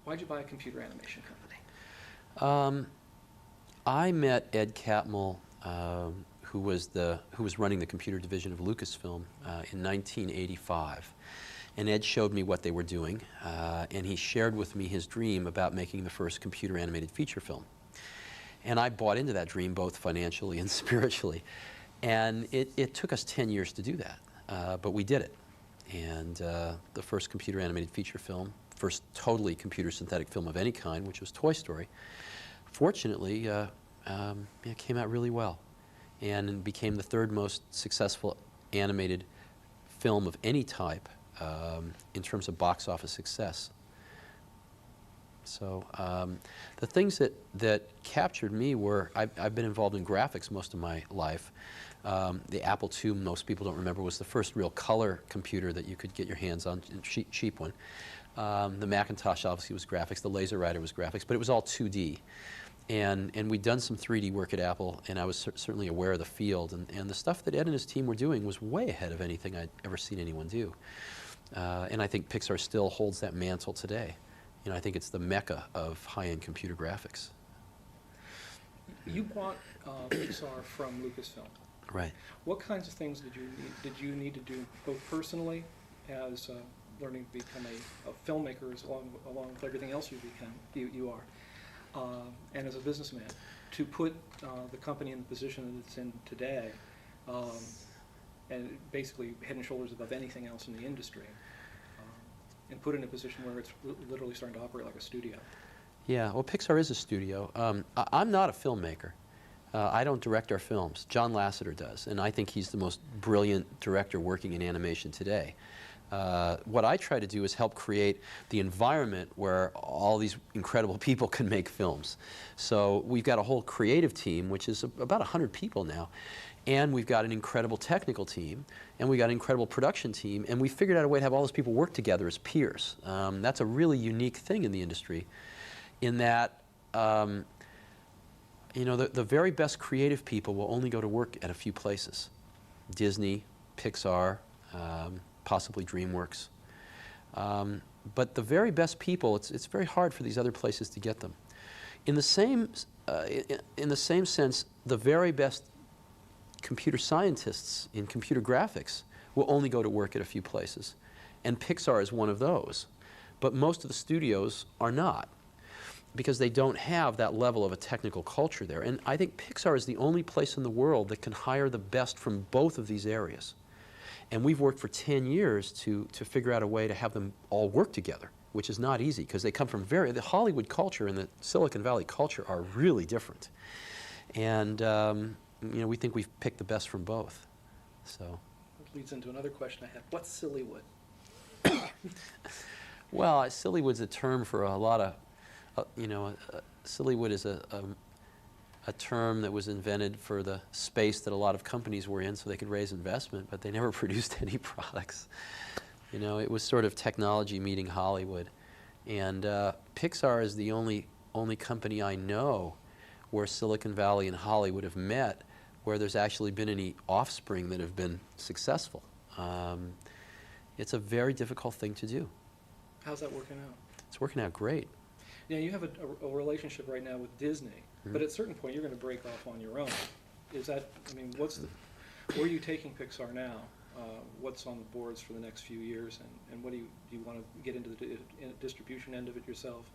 Why'd you buy a computer animation company? I met Ed Catmull, who was running the computer division of Lucasfilm in 1985. And Ed showed me what they were doing, and he shared with me his dream about making the first computer animated feature film. And I bought into that dream both financially and spiritually. And it took us 10 years to do that, but we did it. And the first computer animated feature film, first totally computer synthetic film of any kind, which was Toy Story, fortunately it came out really well and became the third most successful animated film of any type in terms of box office success. So the things that captured me were, I've been involved in graphics most of my life. The Apple II, most people don't remember, was the first real color computer that you could get your hands on, a cheap one. The Macintosh obviously was graphics, the Laser Writer was graphics, but it was all 2D. And we'd done some 3D work at Apple, and I was certainly aware of the field. And the stuff that Ed and his team were doing was way ahead of anything I'd ever seen anyone do. And I think Pixar still holds that mantle today. You know, I think it's the mecca of high-end computer graphics. You bought Pixar from Lucasfilm. Right. What kinds of things did you need to do, both personally, as learning to become a filmmaker, along with everything else you are, and as a businessman, to put the company in the position that it's in today, and basically head and shoulders above anything else in the industry, and put it in a position where it's literally starting to operate like a studio? Yeah, well, Pixar is a studio. I'm not a filmmaker. I don't direct our films. John Lasseter does, and I think he's the most brilliant director working in animation today. What I try to do is help create the environment where all these incredible people can make films. So we've got a whole creative team, which is about 100 people now, and we've got an incredible technical team, and we've got an incredible production team, and we figured out a way to have all those people work together as peers. That's a really unique thing in the industry, in that you know, the very best creative people will only go to work at a few places. Disney, Pixar, possibly DreamWorks. But the very best people, it's very hard for these other places to get them. In the same sense, the very best computer scientists in computer graphics will only go to work at a few places. And Pixar is one of those. But most of the studios are not, because they don't have that level of a technical culture there. And I think Pixar is the only place in the world that can hire the best from both of these areas. And we've worked for 10 years to figure out a way to have them all work together, which is not easy, because they come from the Hollywood culture and the Silicon Valley culture are really different. And you know, we think we've picked the best from both. So That leads into another question I had. What's Sillywood? Well, Sillywood's a term for a lot of you know, Sillywood is a term that was invented for the space that a lot of companies were in so they could raise investment, but they never produced any products. You know, it was sort of technology meeting Hollywood. And Pixar is the only company I know where Silicon Valley and Hollywood have met where there's actually been any offspring that have been successful. It's a very difficult thing to do. How's that working out? It's working out great. Yeah, you have a relationship right now with Disney, but at a certain point you're going to break off on your own. Is that, I mean, where are you taking Pixar now? What's on the boards for the next few years, and what do you want to get into the distribution end of it yourself,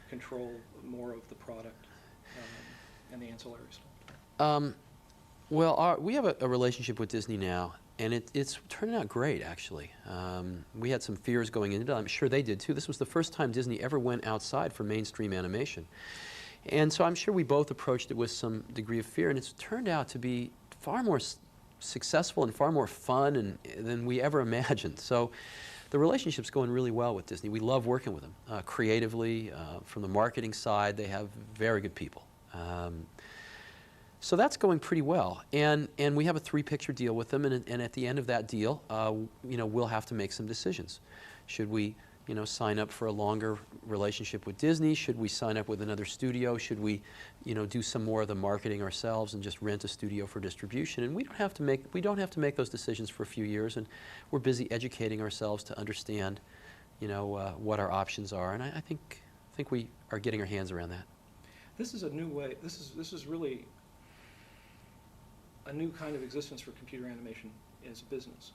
control more of the product and the ancillary stuff? Well, we have a relationship with Disney now, and it's turning out great, actually. We had some fears going into it. I'm sure they did, too. This was the first time Disney ever went outside for mainstream animation. And so I'm sure we both approached it with some degree of fear, and it's turned out to be far more successful and far more fun than we ever imagined. So the relationship's going really well with Disney. We love working with them. Creatively, from the marketing side, they have very good people. So that's going pretty well, and we have a 3-picture deal with them, and at the end of that deal, you know, we'll have to make some decisions. Should we, you know, sign up for a longer relationship with Disney? Should we sign up with another studio? Should we, you know, do some more of the marketing ourselves and just rent a studio for distribution? And we don't have to make those decisions for a few years, and we're busy educating ourselves to understand, you know, what our options are, and I think think we are getting our hands around that. This is a new way, this is really a new kind of existence for computer animation as a business.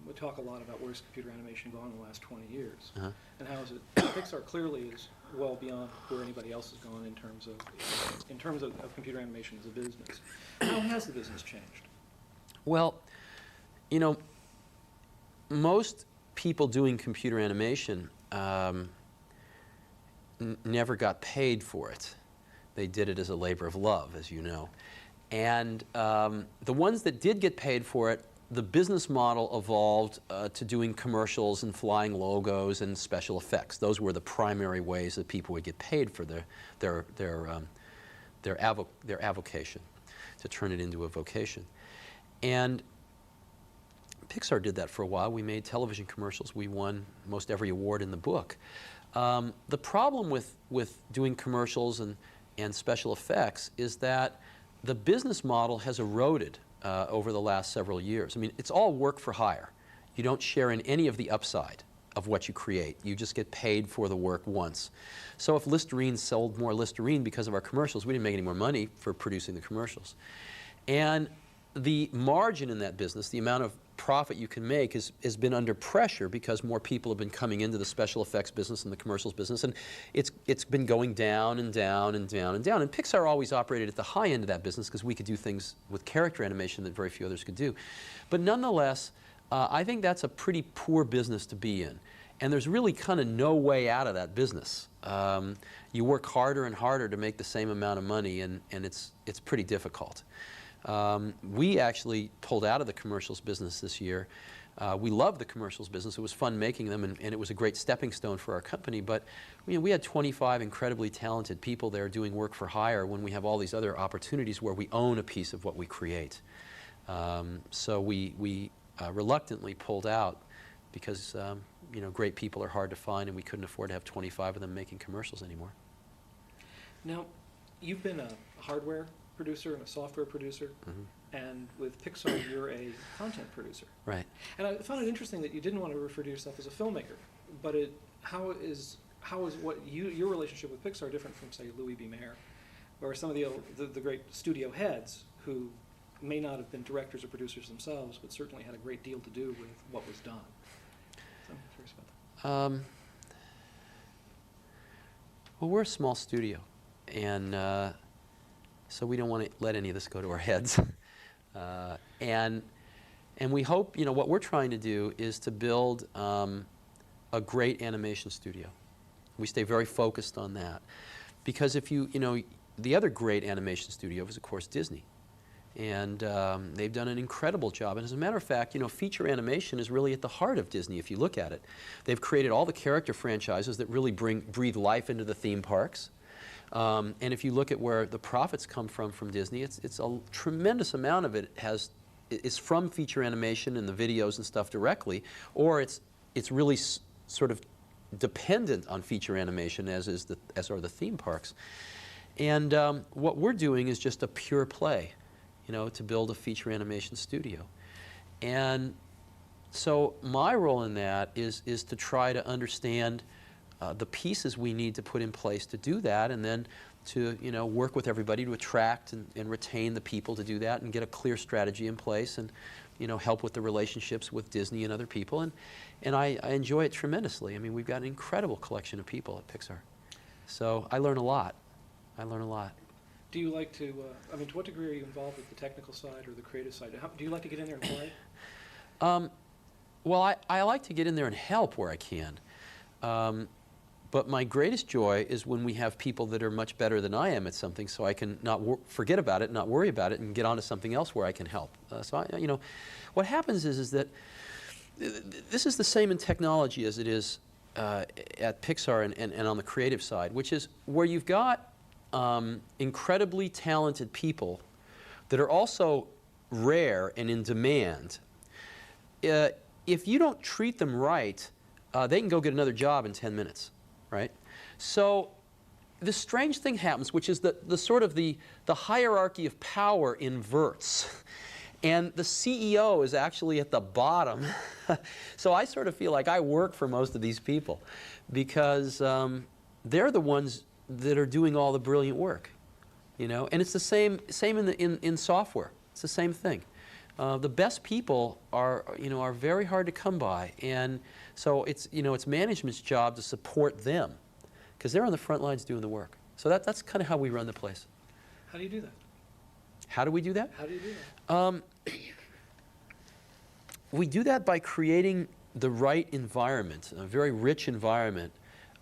We talk a lot about where's computer animation gone in the last 20 years, and how is it, Pixar clearly is well beyond where anybody else has gone in terms of computer animation as a business. How has the business changed? Well, you know, most people doing computer animation never got paid for it. They did it as a labor of love, as you know. And the ones that did get paid for it, the business model evolved to doing commercials and flying logos and special effects. Those were the primary ways that people would get paid for their avocation, to turn it into a vocation. And Pixar did that for a while. We made television commercials. We won most every award in the book. The problem with doing commercials and special effects is that the business model has eroded over the last several years. I mean, it's all work for hire. You don't share in any of the upside of what you create. You just get paid for the work once. So if Listerine sold more Listerine because of our commercials, we didn't make any more money for producing the commercials. And the margin in that business, the amount of profit you can make, has been under pressure because more people have been coming into the special effects business and the commercials business, and it's been going down and down and down and down. And Pixar always operated at the high end of that business because we could do things with character animation that very few others could do. But nonetheless, I think that's a pretty poor business to be in. And there's really kind of no way out of that business. You work harder and harder to make the same amount of money, and it's pretty difficult. We actually pulled out of the commercials business this year. We loved the commercials business. It was fun making them, and it was a great stepping stone for our company. But we had 25 incredibly talented people there doing work for hire when we have all these other opportunities where we own a piece of what we create. So we reluctantly pulled out because great people are hard to find, and we couldn't afford to have 25 of them making commercials anymore. Now, you've been a hardware producer and a software producer, and with Pixar you're a content producer. Right. And I found it interesting that you didn't want to refer to yourself as a filmmaker, but how is your relationship with Pixar different from, say, Louis B. Mayer, or some of the great studio heads who may not have been directors or producers themselves, but certainly had a great deal to do with what was done? So I'm curious about that. Well, we're a small studio, and so we don't want to let any of this go to our heads. And we hope, what we're trying to do is to build a great animation studio. We stay very focused on that. Because if the other great animation studio is, of course, Disney. And they've done an incredible job. And as a matter of fact, feature animation is really at the heart of Disney if you look at it. They've created all the character franchises that really breathe life into the theme parks. And if you look at where the profits come from Disney, it's a tremendous amount of it is from feature animation and the videos and stuff directly, or it's really sort of dependent on feature animation, as are the theme parks. And what we're doing is just a pure play, to build a feature animation studio. And so my role in that is to try to understand the pieces we need to put in place to do that, and then to work with everybody to attract and retain the people to do that, and get a clear strategy in place, and help with the relationships with Disney and other people. And I enjoy it tremendously. I mean, we've got an incredible collection of people at Pixar. So I learn a lot. Do you like to, to what degree are you involved with the technical side or the creative side? Do you like to get in there and play? Well, I like to get in there and help where I can. But my greatest joy is when we have people that are much better than I am at something, so I can not forget about it, not worry about it, and get on to something else where I can help. What happens is that this is the same in technology as it is at Pixar and on the creative side, which is where you've got incredibly talented people that are also rare and in demand. If you don't treat them right, they can go get another job in 10 minutes. Right? So this strange thing happens, which is the sort of the hierarchy of power inverts. And the CEO is actually at the bottom. So I sort of feel like I work for most of these people because they're the ones that are doing all the brilliant work, you know. And it's the same in software. It's the same thing. The best people are very hard to come by, and so it's management's job to support them, because they're on the front lines doing the work. So that's kind of how we run the place. How do you do that? How do we do that? How do you do that? We do that by creating the right environment, a very rich environment,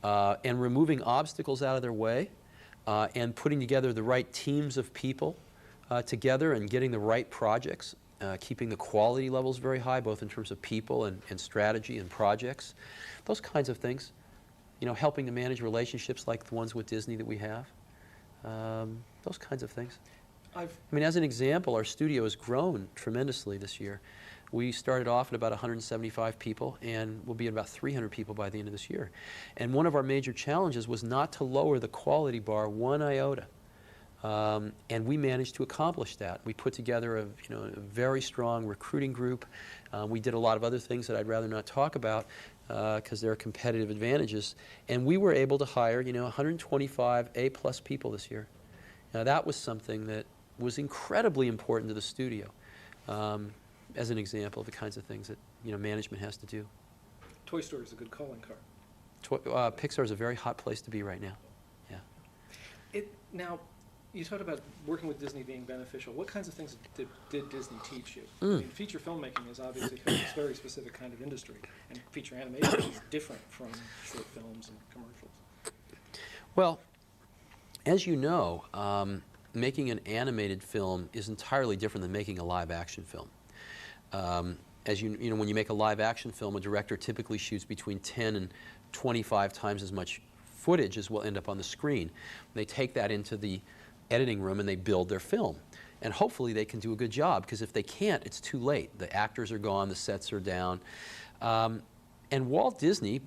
and removing obstacles out of their way, and putting together the right teams of people together and getting the right projects, keeping the quality levels very high, both in terms of people and strategy and projects, those kinds of things. You know, helping to manage relationships like the ones with Disney that we have, those kinds of things. I mean, as an example, our studio has grown tremendously this year. We started off at about 175 people, and we'll be at about 300 people by the end of this year. And one of our major challenges was not to lower the quality bar one iota. And we managed to accomplish that. We put together a very strong recruiting group. We did a lot of other things that I'd rather not talk about because there are competitive advantages. And we were able to hire 125 A-plus people this year. Now that was something that was incredibly important to the studio. As an example of the kinds of things that management has to do. Toy Story is a good calling card. Pixar is a very hot place to be right now. Yeah. Now, you talked about working with Disney being beneficial. What kinds of things did Disney teach you? I mean, feature filmmaking is obviously a very specific kind of industry, and feature animation is different from short films and commercials. Well, as you know, making an animated film is entirely different than making a live-action film. As when you make a live-action film, a director typically shoots between 10 and 25 times as much footage as will end up on the screen. They take that into the editing room and they build their film. And hopefully they can do a good job, because if they can't, it's too late. The actors are gone, the sets are down. And Walt Disney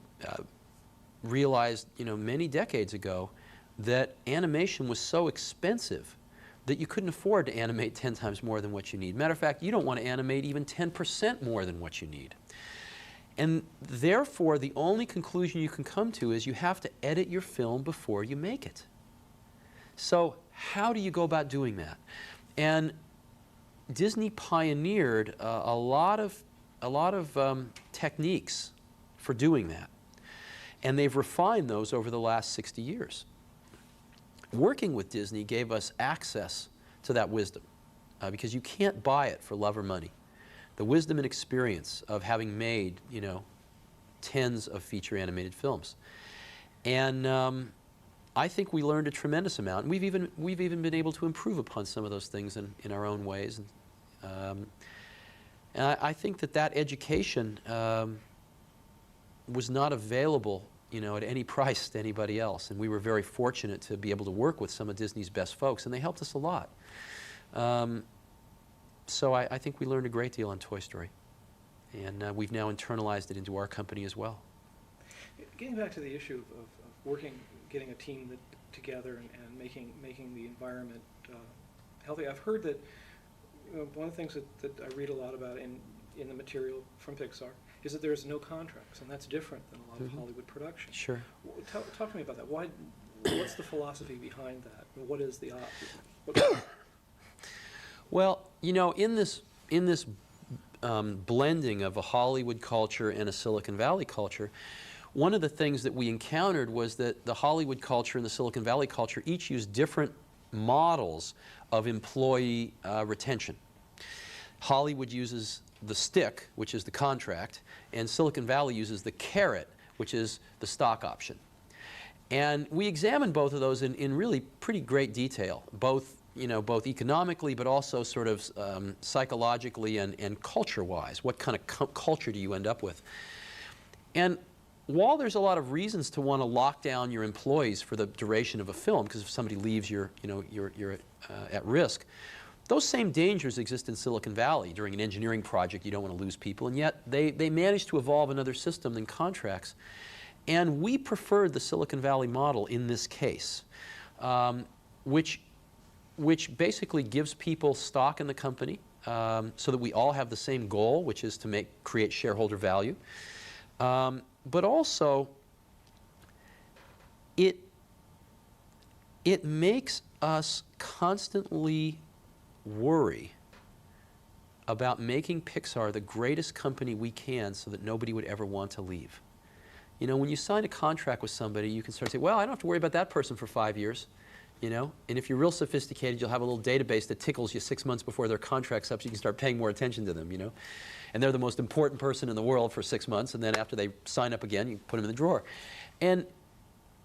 realized many decades ago that animation was so expensive that you couldn't afford to animate 10 times more than what you need. Matter of fact, you don't want to animate even 10% more than what you need. And therefore, the only conclusion you can come to is you have to edit your film before you make it. So how do you go about doing that? And Disney pioneered a lot of techniques for doing that. And they've refined those over the last 60 years. Working with Disney gave us access to that wisdom, because you can't buy it for love or money. The wisdom and experience of having made, tens of feature animated films. And I think we learned a tremendous amount. And we've even been able to improve upon some of those things in our own ways. And I think that education was not available at any price to anybody else. And we were very fortunate to be able to work with some of Disney's best folks, and they helped us a lot. So I think we learned a great deal on Toy Story. And we've now internalized it into our company as well. Getting back to the issue of working, getting a team together and making the environment healthy, I've heard that one of the things that I read a lot about in the material from Pixar is that there's no contracts, and that's different than a lot of Hollywood productions. Sure. Talk to me about that. What's the philosophy behind that? And what is the Well, in this blending of a Hollywood culture and a Silicon Valley culture, one of the things that we encountered was that the Hollywood culture and the Silicon Valley culture each use different models of employee retention. Hollywood uses the stick, which is the contract, and Silicon Valley uses the carrot, which is the stock option. And we examined both of those in really pretty great detail, both economically, but also sort of psychologically and culture-wise. What kind of culture do you end up with? And while there's a lot of reasons to want to lock down your employees for the duration of a film, because if somebody leaves, you're at risk, those same dangers exist in Silicon Valley. During an engineering project, you don't want to lose people, and yet they managed to evolve another system than contracts. And we preferred the Silicon Valley model in this case, which basically gives people stock in the company so that we all have the same goal, which is to create shareholder value. But also it makes us constantly worry about making Pixar the greatest company we can so that nobody would ever want to leave. You know, when you sign a contract with somebody, you can start to say, well, I don't have to worry about that person for 5 years, you know? And if you're real sophisticated, you'll have a little database that tickles you 6 months before their contract's up so you can start paying more attention to them, you know? And they're the most important person in the world for 6 months, and then after they sign up again, you put them in the drawer. And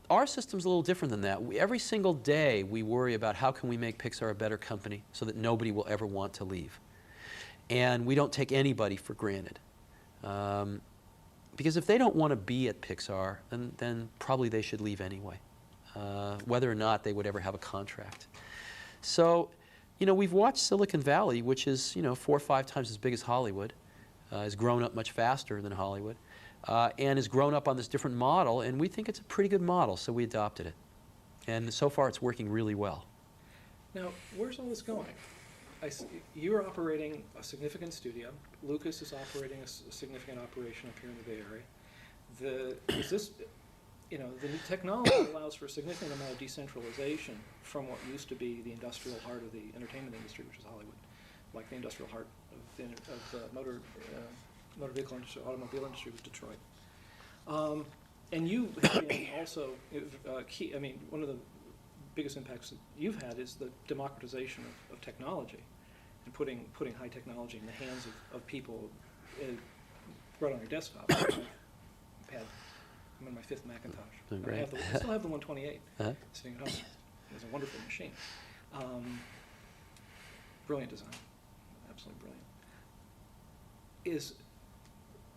our system's a little different than that. Every single day, we worry about how can we make Pixar a better company so that nobody will ever want to leave. And we don't take anybody for granted. Because if they don't want to be at Pixar, then probably they should leave anyway, whether or not they would ever have a contract. So, you know, we've watched Silicon Valley, which is, you know, 4 or 5 times as big as Hollywood, has grown up much faster than Hollywood, and has grown up on this different model, and we think it's a pretty good model, so we adopted it. And so far, it's working really well. Now, where's all this going? You're operating a significant studio. Lucas is operating a significant operation up here in the Bay Area. You know, the technology allows for a significant amount of decentralization from what used to be the industrial heart of the entertainment industry, which is Hollywood, like the industrial heart of the motor vehicle industry, automobile industry was Detroit. And you have been also key. I mean, one of the biggest impacts that you've had is the democratization of technology and putting high technology in the hands of people right on your desktop. I'm on my 5th Macintosh. Oh, great. I still have the 128 sitting at home. It's a wonderful machine. Brilliant design, absolutely brilliant.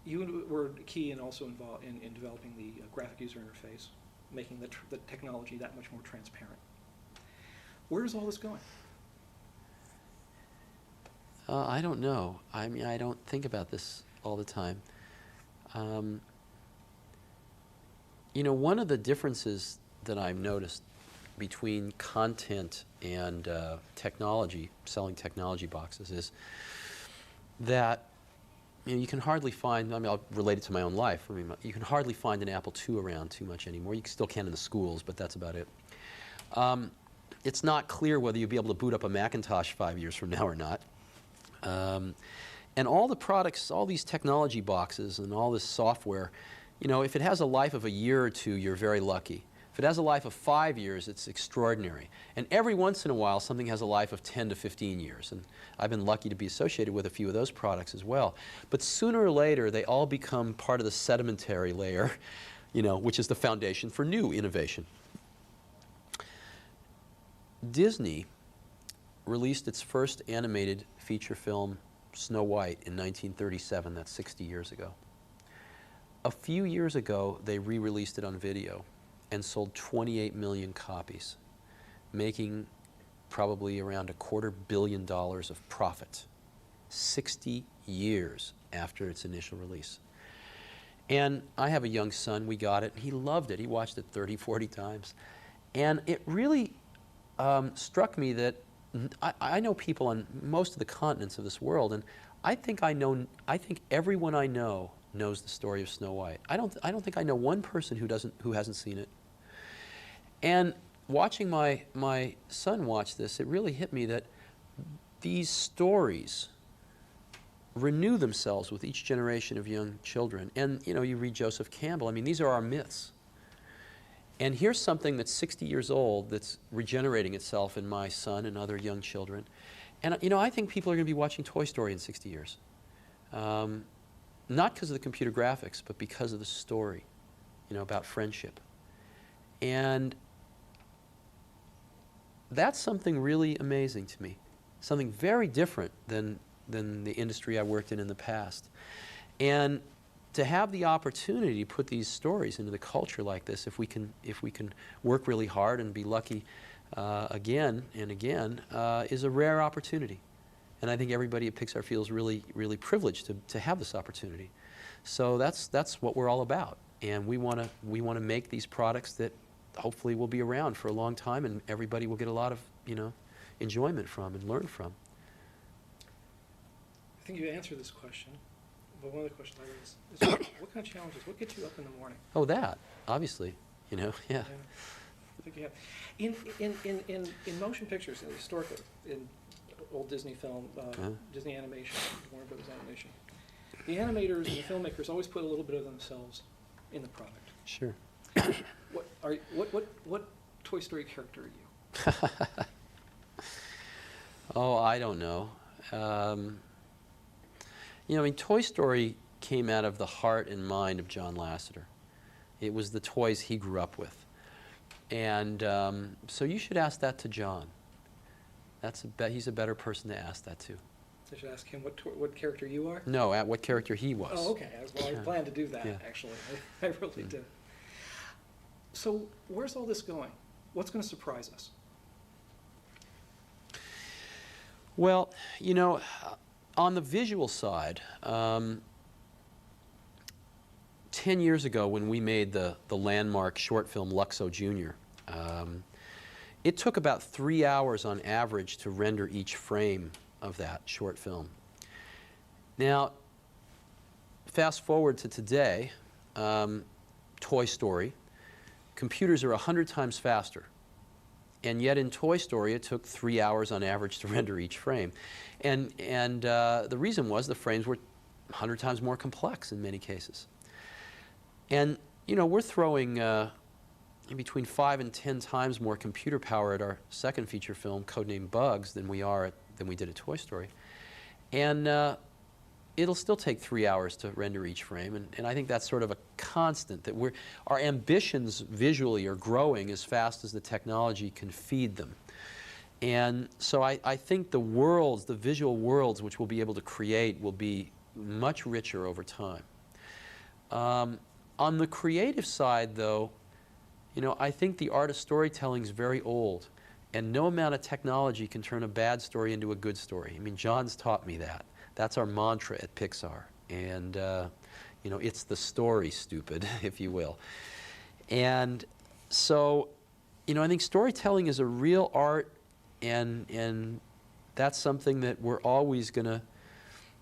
You were key and also involved in developing the graphic user interface, making the technology that much more transparent. Where is all this going? I don't know. I mean, I don't think about this all the time. You know, one of the differences that I've noticed between content and technology, selling technology boxes, is that you can hardly find, I mean, I'll relate it to my own life. I mean, you can hardly find an Apple II around too much anymore. You still can in the schools, but that's about it. It's not clear whether you'll be able to boot up a Macintosh 5 years from now or not. And all the products, all these technology boxes and all this software, you know, if it has a life of a year or 2, you're very lucky. If it has a life of 5 years, it's extraordinary. And every once in a while, something has a life of 10 to 15 years. And I've been lucky to be associated with a few of those products as well. But sooner or later, they all become part of the sedimentary layer, you know, which is the foundation for new innovation. Disney released its first animated feature film, Snow White, in 1937. That's 60 years ago. A few years ago, they re-released it on video and sold 28 million copies, making probably around $250 million of profit, 60 years after its initial release. And I have a young son. We got it. He loved it. He watched it 30, 40 times. And it really struck me that I know people on most of the continents of this world, and I think everyone I know knows the story of Snow White. I don't think I know one person who hasn't seen it. And watching my son watch this, it really hit me that these stories renew themselves with each generation of young children. And you know, you read Joseph Campbell. I mean, these are our myths. And here's something that's 60 years old that's regenerating itself in my son and other young children. And you know, I think people are going to be watching Toy Story in 60 years. Not because of the computer graphics, but because of the story, you know, about friendship. And that's something really amazing to me, something very different than the industry I worked in the past. And to have the opportunity to put these stories into the culture like this, if we can work really hard and be lucky again and again, is a rare opportunity. And I think everybody at Pixar feels really, really privileged to have this opportunity. So that's what we're all about. And we want to make these products that hopefully will be around for a long time, and everybody will get a lot of, you know, enjoyment from and learn from. I think you answered this question, but one of the questions I raised is what kind of challenges, what gets you up in the morning? Oh, that, obviously. you know, yeah. I think you have. In motion pictures, historically, in old Disney film, Disney animation, Warner Bros. Animation, the animators and the filmmakers always put a little bit of themselves in the product. Sure. What Toy Story character are you? Oh, I don't know. You know, I mean, Toy Story came out of the heart and mind of John Lasseter. It was the toys he grew up with. And so you should ask that to John. He's a better person to ask that to. I should ask him what character you are? No, at what character he was. Oh, okay. I planned to do that, Yeah. actually. I really did. So where's all this going? What's going to surprise us? Well, you know, on the visual side, 10 years ago when we made the landmark short film Luxo Jr., it took about 3 hours on average to render each frame of that short film. Now, fast forward to today, Toy Story, computers are 100 times faster. And yet in Toy Story, it took 3 hours on average to render each frame. And the reason was the frames were 100 times more complex in many cases. And, you know, we're throwing between 5 and 10 times more computer power at our second feature film, codenamed Bugs, than we did at Toy Story. And it'll still take 3 hours to render each frame. And I think that's sort of a constant, that our ambitions visually are growing as fast as the technology can feed them. And so I think the worlds, the visual worlds which we'll be able to create will be much richer over time. On the creative side, though, you know, I think the art of storytelling is very old, and no amount of technology can turn a bad story into a good story. I mean, John's taught me that. That's our mantra at Pixar. And, you know, it's the story, stupid, if you will. And so, you know, I think storytelling is a real art, and that's something that we're always going to,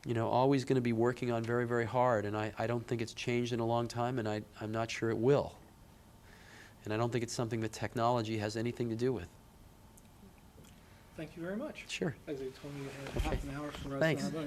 you know, always going to be working on very, very hard. And I don't think it's changed in a long time, and I'm not sure it will. And I don't think it's something that technology has anything to do with. Thank you very much. Sure. As they told me you had half an hour for us. Thanks. Now,